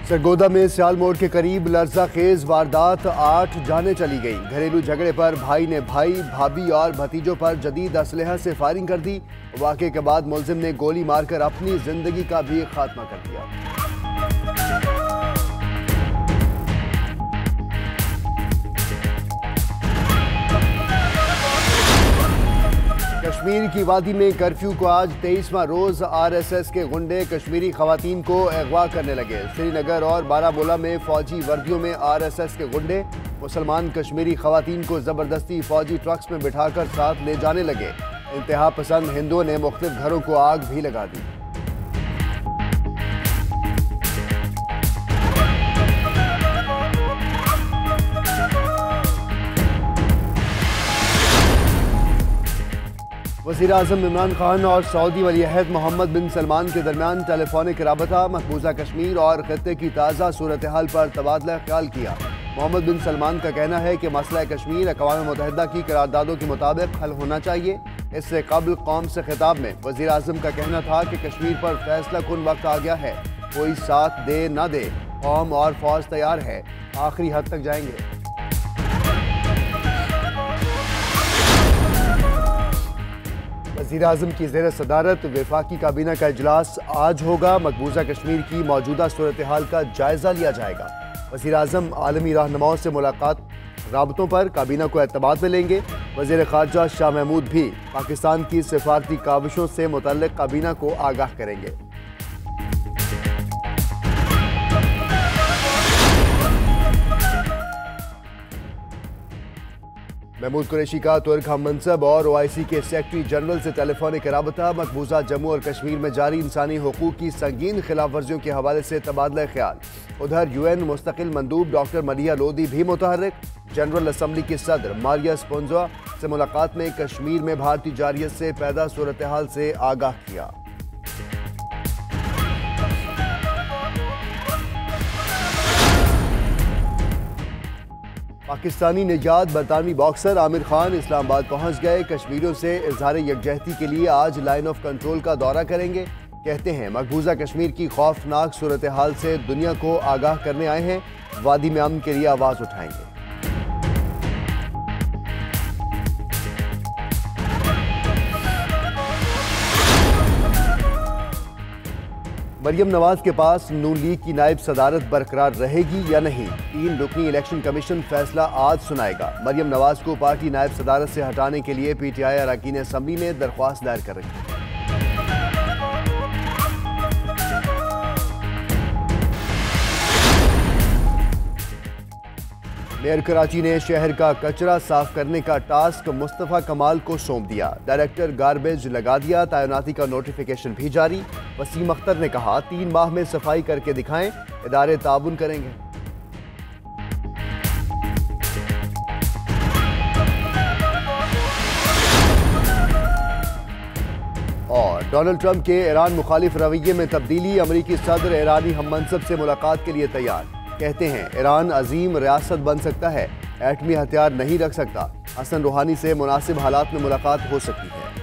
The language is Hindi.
सरगोदा में सियाल मोड़ के करीब लर्जा खेज वारदात, 8 जानें चली गई। घरेलू झगड़े पर भाई ने भाई, भाभी और भतीजों पर जदीद असलहा से फायरिंग कर दी। वाक़े के बाद मुलजिम ने गोली मारकर अपनी जिंदगी का भी खात्मा कर दिया। कश्मीर की वादी में कर्फ्यू को आज 23वां रोज RSS के गुंडे कश्मीरी खवातीन को अगवा करने लगे। श्रीनगर और बारामूला में फौजी वर्दियों में RSS के गुंडे मुसलमान कश्मीरी खवातीन को जबरदस्ती फौजी ट्रक्स में बिठाकर साथ ले जाने लगे। इंतहा पसंद हिंदुओं ने मुख्तलिफ घरों को आग भी लगा दी। वज़ीर-ए-आज़म इमरान खान और सऊदी वली-अहद मोहम्मद बिन सलमान के दरमियान टेलीफोनिक राबता, मकबूजा कश्मीर और खत्ते की ताज़ा सूरत हाल पर तबादला ख्याल किया। मोहम्मद बिन सलमान का कहना है कि मसला कश्मीर अक़वाम मुत्तहिदा की करारदादों के मुताबिक हल होना चाहिए। इससे कबल कौम से खिताब में वज़ीर-ए-आज़म का कहना था कि कश्मीर पर फैसला कुन वक्त आ गया है, कोई साथ दे न दे, कौम और फौज तैयार है, आखिरी हद तक जाएंगे। वज़ीर-ए-आज़म की ज़ेर सदारत वफाकी काबीना का इजलास आज होगा। मकबूजा कश्मीर की मौजूदा सूरत हाल का जायजा लिया जाएगा। वज़ीर-ए-आज़म आलमी रहनुमाओं से मुलाकात राबतों पर काबीना को एतमाद में लेंगे। वज़ीर ख़ारजा शाह महमूद भी पाकिस्तान की सिफारती काविशों से मुतल्लिक़ काबीना को आगाह करेंगे। महमूद कुरैशी का तुर्क हम मनसब और OIC के सेक्रेटरी जनरल से टेलीफोनिक राबता, मकबूजा जम्मू और कश्मीर में जारी इंसानी हुकूक की संगीन खिलाफ वर्जियों के हवाले से तबादला ख्याल। उधर UN मुस्तकिल मंदूब डॉक्टर मलिया लोधी भी मुतहर्रिक। जनरल असम्बली के सदर मारिया स्पोंजा से मुलाकात में कश्मीर में भारतीय जारियत से पैदा सूरत हाल से आगाह किया। पाकिस्तानी निजात बरतानवी बॉक्सर आमिर खान इस्लामाबाद पहुंच गए। कश्मीरियों से इजहार यकजहती के लिए आज लाइन ऑफ कंट्रोल का दौरा करेंगे। कहते हैं मकबूजा कश्मीर की खौफनाक सूरत हाल से दुनिया को आगाह करने आए हैं, वादी में अमन के लिए आवाज उठाएंगे। मरियम नवाज के पास नून लीग की नायब सदारत बरकरार रहेगी या नहीं, 3 रुकनी इलेक्शन कमीशन फैसला आज सुनाएगा। मरियम नवाज को पार्टी नायब सदारत से हटाने के लिए PTI अरकान असम्बली ने दरख्वास्त दायर कर रही है। मेयर कराची ने शहर का कचरा साफ करने का टास्क मुस्तफ़ा कमाल को सौंप दिया। डायरेक्टर गार्बेज लगा दिया, तैनाती का नोटिफिकेशन भी जारी। वसीम अख्तर ने कहा 3 माह में सफाई करके दिखाएं, इदारे ताउन करेंगे। और डोनाल्ड ट्रंप के ईरान मुखालिफ रवैये में तब्दीली, अमरीकी सदर ईरानी हममनसब से मुलाकात के लिए तैयार। कहते हैं ईरान अजीम रियासत बन सकता है, एटमी हथियार नहीं रख सकता। हसन रूहानी से मुनासिब हालात में मुलाकात हो सकती है।